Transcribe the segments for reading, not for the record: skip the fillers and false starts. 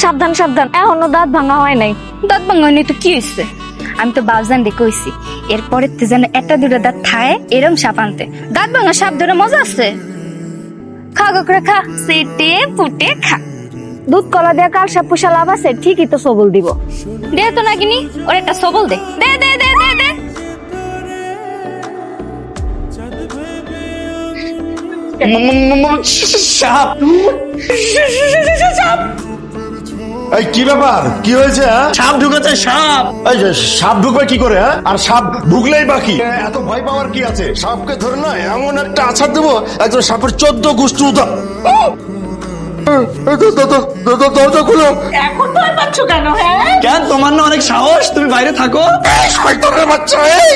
সাবধান সাবধান, এখনো দাঁত ভাঙা হয় নাই। দাঁত ভাঙা হয়নি তো কি হয়েছে? আমি তো বাবজান রে কইছি এরপরে যেন একটা দুটা দাঁত খায় এরম সাপ আনতে। দাঁত ভাঙা সাপ ধরে মজা আছে। খা গোকরা খা, সেটে ফুটে খা। দুধ কলা দিয়ে কাল সাপ পোষা লাভ আছে, ঠিকই তো সবল দিব। দে তো নাগিনি, ওর একটা সবল দে। দে দে দে দে দে। সাপ। এই কি ব্যাপার, কি হয়েছে? সাপ ঢুকেছে, সাপ। এই যে সাপ ঢুকবে কি করে? আর সাপ ঢুকলেই বাকি, এত ভয় পাওয়ার কি আছে? সাপকে ধরে না এমন একটা আছাড় দেবো একদম সাপের 14 গোষ্ঠী উঠা। দরজা খুলো। এখন ভয় পাচ্ছ কেন? হ্যাঁ, কেন, তোমার না অনেক সাহস, তুমি বাইরে থাকো। শয়তানের বাচ্চা, এই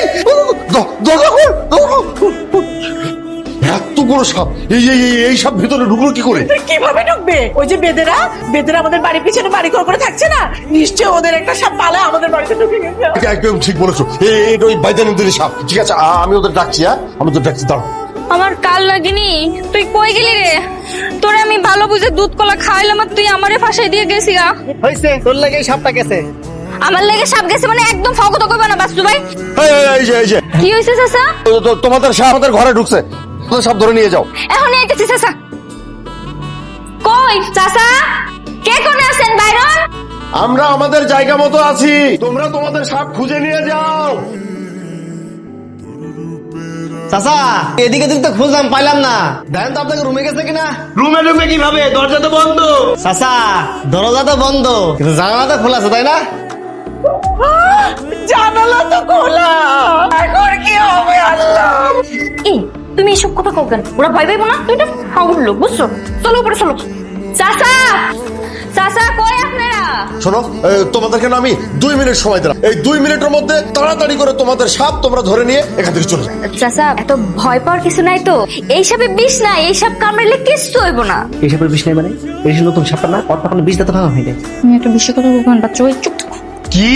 দরজা খুল। এত বড় সাপ, এই সাপ ভিতরে ঢুকলো কি করে? কিভাবে ঢুকবে? ওই যে বেদেরা আমাদের বাড়ির পিছনে বাড়ি করে থাকছে না, নিশ্চয় ওদের একটা সাপ পালা আমাদের বাড়িতে ঢুকে গেছে। একদম ঠিক বলেছো, এটা ওই বাইদানের সাপ। ঠিক আছে, আমি ওদের ডাকছি। আমি ওদের ডাকছি, দাঁড়াও। আমার কাল লাগিনি, তুই কই গেলি রে? তোরে আমি ভালো বুঝে দুধ কলা খাইলাম আর তুই আমারে ফাঁসাই দিয়ে গেছি গা। হয়েছে, তোর লাগে সাপটা গেছে। আমার লেগে সাপ গেছে মানে একদম ফগত কইবা না বাসু ভাই। এই যে কি হইছে চাচা? তোমাদের সাপ আমাদের ঘরে ঢুকছে, তোদের সাপ ধরে নিয়ে যাও। এখন আইতেছি চাচা। কই চাচা? কে কোনে আছেন বাইরন? আমরা আমাদের জায়গা মতো আছি, তোমরা তোমাদের সাপ খুঁজে নিয়ে যাও। চাচা, এদিকে তো খুঁজলাম, পাইলাম না। দেখেন তো আপনাকে রুমে গেছে কিনা। রুমে ঢুকবে কিভাবে? দরজা তো বন্ধ। চাচা, দরজা তো বন্ধ কিন্তু জানালা তো খোলা আছে, তাই না? জানালা তো খোলা, এখন কি হবে আল্লাহ? এই তুমি এসব কথা কও কেন? ওরা ভয় পাইবো না? তুই তো ফাউল লোক, বুঝছো? চলো উপরে চলো। চাচা, চাচা কই আপনারা? শোনো, তোমাদেরকে না আমি 2 মিনিট সময় দিলাম। এই 2 মিনিটের মধ্যে তাড়াতাড়ি করে তোমাদের সাপ তোমরা ধরে নিয়ে এখান থেকে চলে যাও। চাচা, এত ভয় পাওয়ার কিছু নাই তো। এই সাপে বিষ নাই, এই সাপ কামড়াইলে কিচ্ছু হইব না। এই সাপের বিষ নেই মানে? এই নতুন সাপটা না, ওর তখন বিষ দাঁত ভাঙা হয়নি। তুমি একটা বিষয় কথা বলবেন বাচ্চা, ওই চুপ থাকো। কি,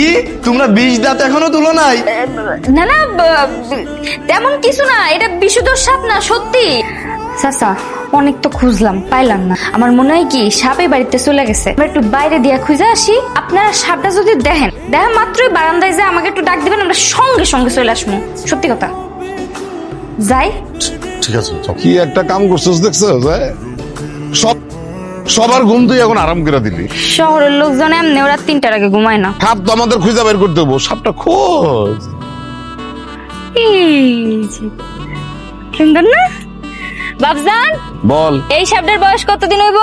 তোমরা বিষ দাঁত এখনো তুলো নাই? না না, তেমন কিছু না, এটা বিশুদ্ধ সাপ না, সত্যি। চাচা, অনেক তো খুঁজলাম, পাইলাম না। আমার মনে হয় কি সাপে বাড়িতে চলে গেছে। আমরা একটু বাইরে দিয়ে খুঁজে আসি। আপনারা সাপটা যদি দেখেন, দেখা মাত্রই বারান্দায় যে আমাকে একটু ডাক দিবেন, আমরা সঙ্গে সঙ্গে চলে আসবো। সত্যি কথা। যাই। ঠিক আছে, যাও। কি একটা কাম করছিস দেখছো? সবার ঘুম তুই এখন আরাম করে দিলি। শহরের লোকজন এমনি ওরা 3টার আগে ঘুমায় না। সাপ তো আমাদের খুঁজে বের করতে হবো, সাপটা খোঁজ। সুন্দর না বাবজান? বল, এই সাপটার বয়স কতদিন হইব?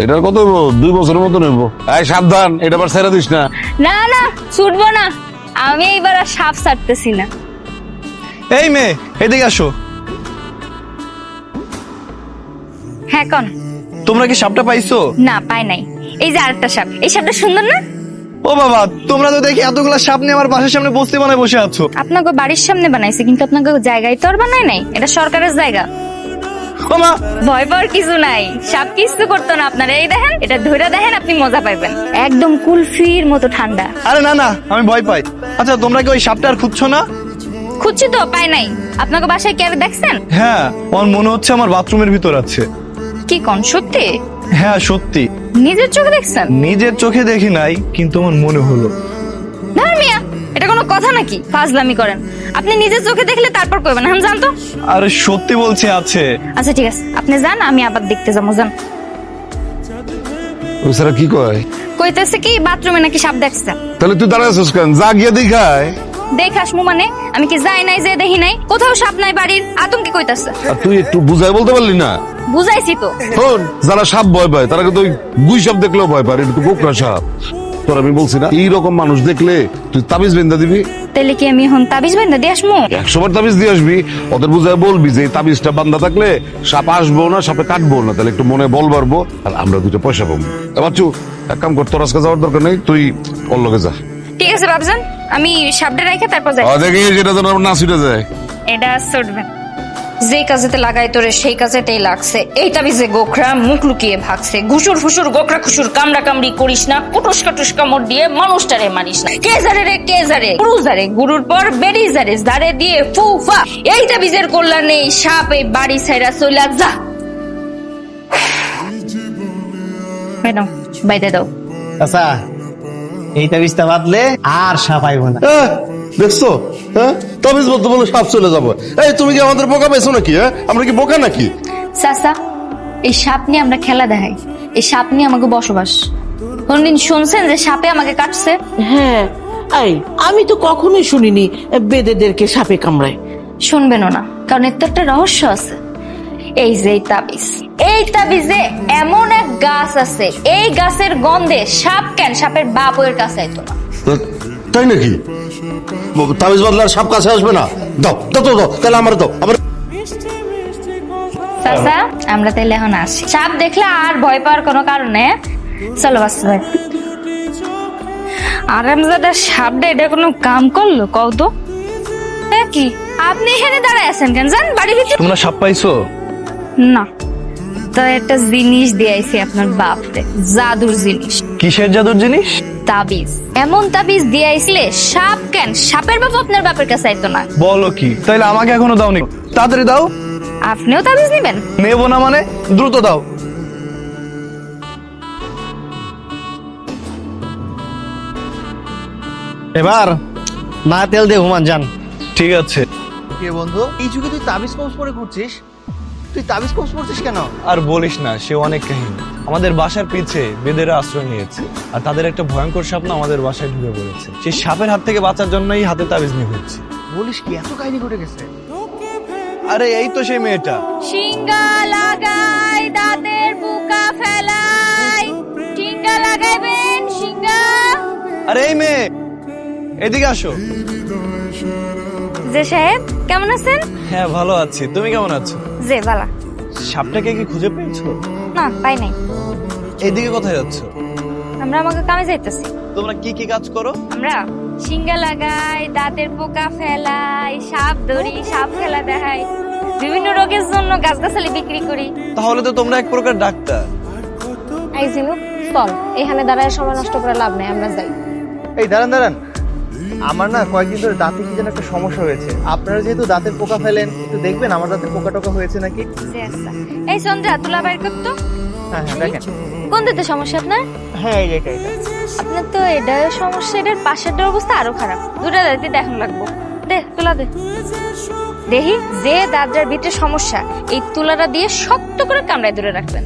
এটার কত হইব? 2 বছরের মতো নেবো। এই সাবধান, এটা আবার ছেড়ে দিস না। না না, ছুটবো না। আমি এইবার আর সাপ ছাড়তেছি না। এই মেয়ে, এদিকে আসো। হ্যাঁ কোন? তোমরা কি সাপটা পাইছো? না, পাই নাই। এই যে আরেকটা সাপ, এই সাপটা সুন্দর না? ও বাবা, তোমরা তো দেখি এতগুলা সাপ নিয়ে আমার বাসার সামনে বস্তি বানায় বসে আছো। আপনাকে বাড়ির সামনে বানাইছে, কিন্তু আপনাকে জায়গায় তো আর বানায় নাই। এটা সরকারের জায়গা। ও মা, ভয় পাওয়ার কিছু নাই, সাপ কিছু করতো না আপনারা। এই দেখেন, এটা ধরে দেখেন, আপনি মজা পাইবেন। একদম কুলফির মতো ঠান্ডা। আরে না না, আমি ভয় পাই। আচ্ছা, তোমরা কি ওই সাপটা আর খুঁজছো না? খুঁজছি তো, পাই নাই। আপনাকে বাসায় কে দেখছেন? হ্যাঁ, আমার মনে হচ্ছে আমার বাথরুমের ভিতর আছে। কি কোন, সত্যি? হ্যাঁ সত্যি। নিজের চোখে দেখছেন? নিজের চোখে দেখি নাই, কিন্তু আমার মনে হলো। না মিয়া, এটা কোনো কথা নাকি? ফাজলামি করেন। আপনি নিজের চোখে দেখলে তারপর কইবেন। হ্যাঁ জানতো। আরে সত্যি বলছি, আছে। আচ্ছা ঠিক আছে, আপনি যান, আমি আবার দেখতে যাবো। যান। ওই সারা কি কয়? কইতেছে কি বাথরুমে নাকি সাপ দেখছে। তাহলে তুই দাঁড়ায় আছিস কেন? যা গিয়ে দেখায়। দেখাসমু মানে? আমি কি যাই নাই যে দেখি নাই? কোথাও সাপ নাই বাড়ির, আতঙ্কে কইতাছে। আর তুই একটু বুঝাই বলতে পারলি না? বুঝাইছি তো। শোন, যারা সাপ ভয় পায় তারা কিন্তু ওই গুই সাপ দেখলেও ভয় পায়। এটা তো গোকরা সাপ। তোর আমি বলছি না, এইরকম মানুষ দেখলে তুই তাবিজ বেঁধে দিবি। তাহলে কি আমি এখন তাবিজ বান্ধা দিয়ে আসমু? 100 বার তাবিজ দিয়ে আসবি। ওদের বুঝায় বলবি যে এই তাবিজটা বান্ধা থাকলে সাপ আসবো না, সাপে কাটবো না। তাহলে একটু মনে বল বাড়বো, আর আমরা 2টা পয়সা পাবো। এবার চু, এক কাম কর, তোর আজকে যাওয়ার দরকার নেই, তুই ওর লগে যা। ঠিক আছে বাবজান, আমি সাপটা রাইখা তারপর যাই। দেখি যেটা যেন না ছুটে যায়। এটা ছুটবে। যে কাজেতে লাগাই তোরে সেই কাজেতেই লাগছে। এই তাবিজে গোখরা মুখ লুকিয়ে ভাগছে। ঘুষুর ফুসুর গোখরা খুসুর কামড়া কামড়ি করিস না। কুটুস কাটুস কামড় দিয়ে মানুষটারে মারিস না। কে জারে রে, কে জারে, গুরু জারে, গুরুর পর বেড়ি জারে, জারে দিয়ে ফুফা। এই তাবিজের কল্যাণে সাপ এই বাড়ি ছাইরা চইলা যা। ম্যাডাম, বাইরে দাও। চাচা এই তাবিজটা বাঁধলে আর সাপ আইব না। দেখছো, হ্যাঁ তাবিজ বলতে বলে সাপ চলে যাবো। এই তুমি কি আমাদের বোকা পেয়েছো নাকি? হ্যাঁ আমরা কি বোকা নাকি? চাচা, এই সাপ নিয়ে আমরা খেলা দেখাই, এই সাপ নিয়ে আমাকে বসবাস। কোনদিন শুনছেন যে সাপে আমাকে কাটছে? হ্যাঁ, এই আমি তো কখনোই শুনিনি বেদেদেরকে সাপে কামড়ায়। শুনবেনও না, কারণ এর তো একটা রহস্য আছে। এই যে এই তাবিজে এমন এক গাছ আছে, এই গাছের গন্ধে সাপ কেন সাপের বাপ ওর কাছে আইতো না। তাই নাকি? তাবিজ বদলে আর সাপ কাছে আসবে না? দাও দাও দাও, তাহলে আমার দাও। আমার চাচা, আমরা তাইলে এখন আসি। সাপ দেখলে আর ভয় পাওয়ার কোনো কারণ নেই। চলো বাচ্চা ভাই। আরামজাদা সাপটা এটা কোনো কাম করলো কও তো? কি আপনি এখানে দাঁড়ায় আছেন কেন? যান বাড়ি ভিতরে। তোমরা সাপ পাইছো? না, তো একটা জিনিস দিয়েছি আপনার বাপরে, জাদুর জিনিস। কিসের জাদুর জিনিস? তাবিজ। এমন তাবিজ দিয়েছিলে সাপ কেন সাপের বাপ আপনার বাপের কাছে আইতো না। বলো কি? তাইলে আমাকে এখনো দাওনি, তাড়াতাড়ি দাও। আপনিও তাবিজ নিবেন? নেবো না মানে? দ্রুত দাও। এবার না তেল দিয়ে ঘুমান যান। ঠিক আছে। কে বন্ধু, এই যুগে তুই তাবিজ কবজ পরে ঘুরছিস? তুই তাবিজ কবজ পড়ছিস কেন? আর বলিস না, সে অনেক কাহিনী। আমাদের বাসার পিছে বেদেরা আশ্রয় নিয়েছে, আর তাদের একটা ভয়ঙ্কর সাপ না আমাদের বাসায় ঢুকে পড়েছে। সেই সাপের হাত থেকে বাঁচার জন্যই হাতে তাবিজ নিয়ে ঘুরছি। বলিস কি, এত কাহিনী ঘটে গেছে? আরে এই তো সেই মেয়েটা। সিঙ্গা লাগাই দাঁতের পোকা ফেলাই, সিঙ্গা লাগাইবেন সিঙ্গা। আরে এই মেয়ে, এদিকে আসো। যে সাহেব কেমন আছেন? হ্যাঁ ভালো আছি, তুমি কেমন আছো? যে বালা। সাপটাকে কি খুঁজে পেয়েছো? না, পাই নাই। এদিকে কোথায় যাচ্ছ? আমরা আমাকে কামে যাইতেছি। তোমরা কি কি কাজ করো? আমরা সিঙ্গা লাগাই, দাঁতের পোকা ফেলাই, সাপ ধরি, সাপ খেলা দেখাই, বিভিন্ন রোগের জন্য গাছগাছালি বিক্রি করি। তাহলে তো তোমরা এক প্রকার ডাক্তার। এই জিনু, চল এখানে দাঁড়ায় সময় নষ্ট করে লাভ নেই, আমরা যাই। এই দাঁড়ান দাঁড়ান, আমার না কয়েকদিন ধরে দাঁতে কি যেন একটা সমস্যা হয়েছে। আপনারা যেহেতু দাঁতের পোকা ফেলেন, একটু দেখবেন আমার দাঁতের পোকা টোকা হয়েছে নাকি। জি আচ্ছা। এই চন্দ্রা, তুলা বাইর করতো। হ্যাঁ হ্যাঁ দেখেন। কোন দিতে সমস্যা আপনার? হ্যাঁ এই এটা এটা। আপনার তো এটা সমস্যা, এটার পাশেরটার অবস্থা আরো খারাপ। দুটা দাঁতই দেখান লাগবো। দে তুলা দে। দেখি যে দাঁতটার ভিতরে সমস্যা, এই তুলাটা দিয়ে শক্ত করে কামড়ায় ধরে রাখবেন।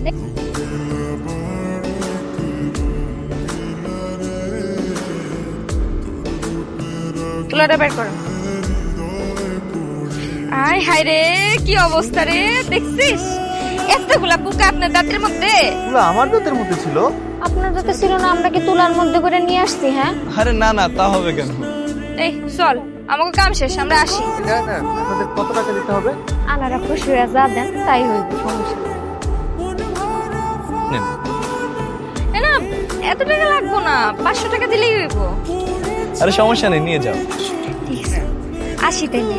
তুলাটা বের করেন। আয় হায় রে, কি অবস্থা রে, দেখছিস এতগুলা পোকা আপনার দাঁতের মধ্যে? এগুলো আমার দাঁতের মধ্যে ছিল। আপনার যাতে ছিল না, আমরা কি তুলার মধ্যে করে নিয়ে আসছি? হ্যাঁ, আরে না না, তা হবে কেন? এই চল, আমাকে কাম শেষ, আমরা আসি। দাঁড়ান, আপনাদের কত টাকা দিতে হবে? আনারা খুশি হয়ে যা দেন তাই হইব, সমস্যা নেই। নেন। এ না, এত টাকা লাগবো না, 500 টাকা দিলেই হইব। আরে সমস্যা নেই, নিয়ে যাও। ঠিক আছে, আসি তাইলে।